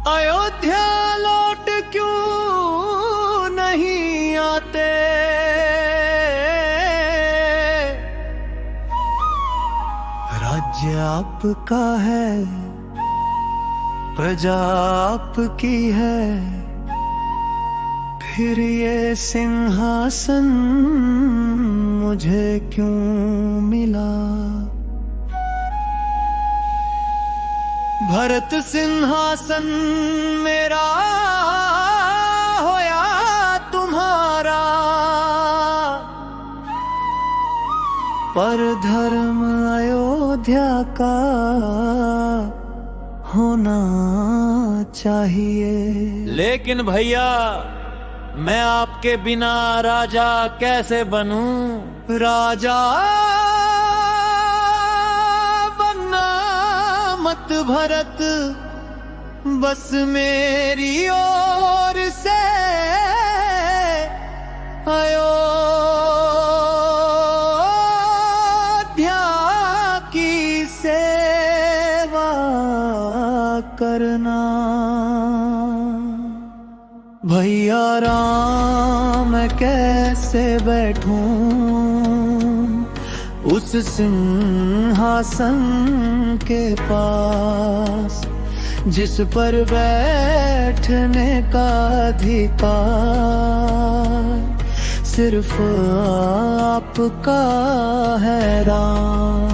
अयोध्या लौट क्यों नहीं आते, राज्य आपका है, प्रजा आपकी है, फिर ये सिंहासन मुझे क्यों मिला। भरत सिंहासन मेरा होया तुम्हारा, पर धर्म अयोध्या का होना चाहिए। लेकिन भैया मैं आपके बिना राजा कैसे बनूं? राजा मत भरत, बस मेरी ओर से अयोध्या की सेवा करना। भैया राम मैं कैसे बैठूं उस सिंहासन के पास, जिस पर बैठने का अधिकार सिर्फ आपका है राम।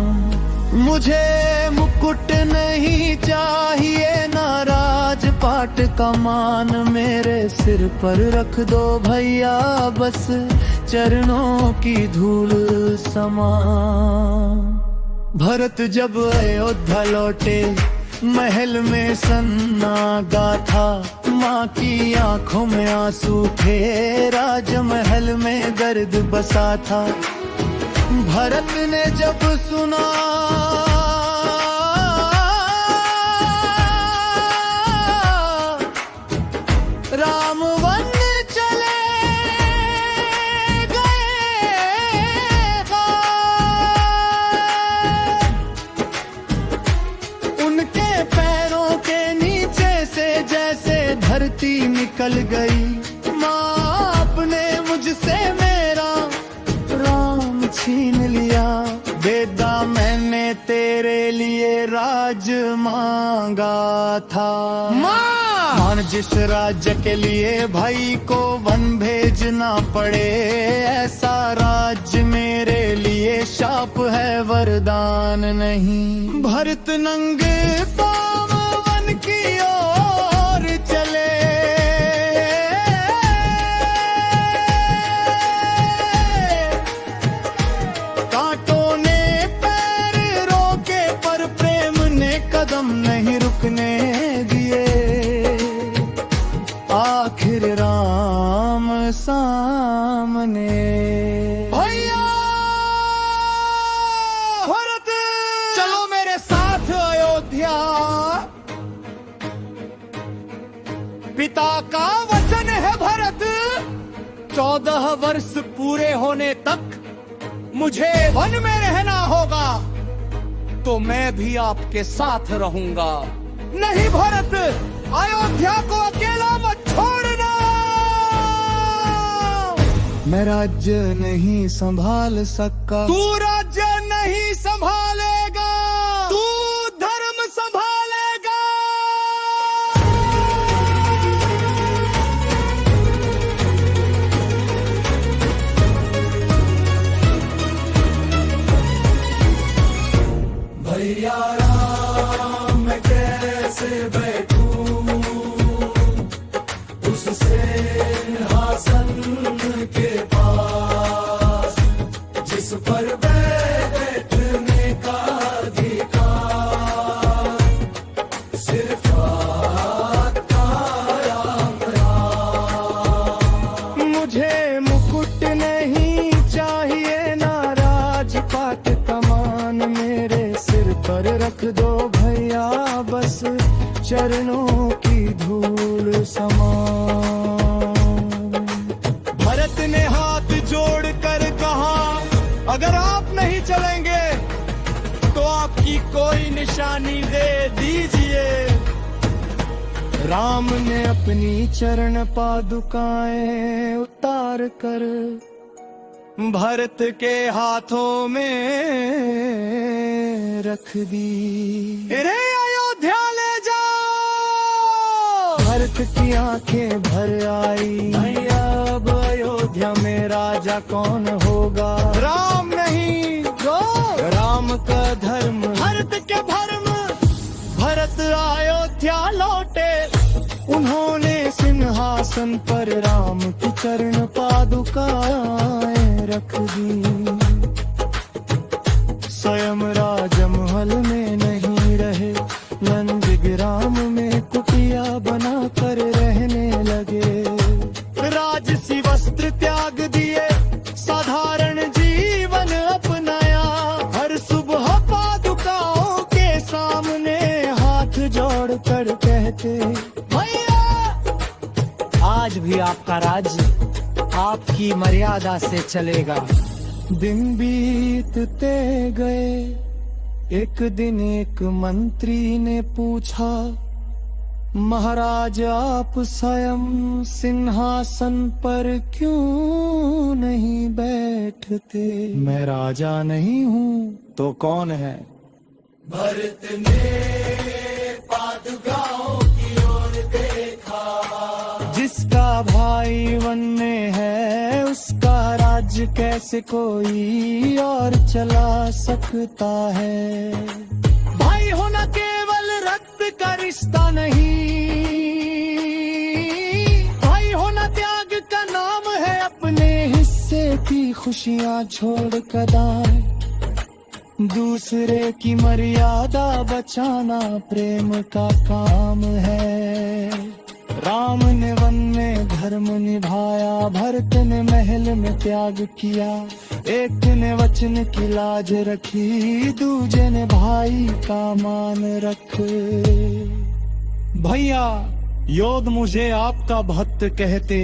मुझे मुकुट नहीं चाहिए ना राजपाट का मान, मेरे सिर पर रख दो भैया बस चरणों की धूल समान। भरत जब अयोध्या लौटे महल में सन्नाटा था, माँ की आंखों में आंसू थे, राजमहल में दर्द बसा था। भरत ने जब सुना राम वन चले गए, उनके पैरों के नीचे से जैसे धरती निकल गई। माँ आपने मुझसे मेरा राम छीन लिया, बेटा मैंने तेरे लिए राज मांगा था। मान जिस राज्य के लिए भाई को वन भेजना पड़े, ऐसा राज्य मेरे लिए शाप है वरदान नहीं। भरत नंगे पांव वन की ओर चले, कांटों ने पैर रोके पर प्रेम ने कदम नहीं रुकने दिए। आखिर राम सामने भैया भरत चलो मेरे साथ अयोध्या, पिता का वचन है भरत, 14 वर्ष पूरे होने तक मुझे वन में रहना होगा, तो मैं भी आपके साथ रहूंगा। नहीं भरत, अयोध्या को अकेला मत छोड़ना। मैं राज्य नहीं संभाल सका, तू राज्य नहीं संभालेगा, तू धर्म संभालेगा। भैया राम मैं कैसे बैठूं उस सिंहासन के पास, जिस पर बैठने का अधिकार सिर्फ किया बस चरणों की धूल समान। भरत ने हाथ जोड़कर कहा, अगर आप नहीं चलेंगे तो आपकी कोई निशानी दे दीजिए। राम ने अपनी चरण पादुकाएं उतार कर भरत के हाथों में रख दी। रे अयोध्या ले जाओ। भरत की आंखें भर आई, अब अयोध्या में राजा कौन होगा? राम नहीं, जो राम का धर्म, भरत के धर्म। भरत अयोध्या लौटे, उन्होंने सिंहासन पर राम की चरण पादुकाएं रख दी। स्वयं राजमहल में नहीं रहे, नंदग्राम में कुटिया बनाकर रहने लगे। राजसी वस्त्र त्याग दिए, साधारण जीवन अपनाया। हर सुबह पादुकाओं के सामने हाथ जोड़कर कहते, भैया आज भी आपका राज्य आपकी मर्यादा से चलेगा। दिन बीतते गए, एक दिन एक मंत्री ने पूछा, महाराज आप स्वयं सिंहासन पर क्यों नहीं बैठते? मैं राजा नहीं हूँ तो कौन है? भरत ने पादुकाओं की ओर देखा। जिसका भाई वन में है, उसका राज्य कैसे कोई और चला सकता है? भाई होना केवल रक्त का रिश्ता नहीं, भाई होना त्याग का नाम है। अपने हिस्से की खुशियाँ छोड़ कर आए, दूसरे की मर्यादा बचाना प्रेम का काम है। राम ने वन में धर्म निभाया, भरत ने महल में त्याग किया। एक ने वचन की लाज रखी, दूजे ने भाई का मान रख। भैया योद्ध मुझे आपका भक्त कहते,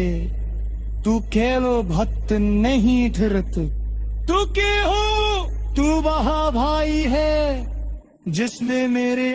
तू केवल भक्त नहीं धृत। तू के हो? तू वहाँ भाई है जिसने मेरे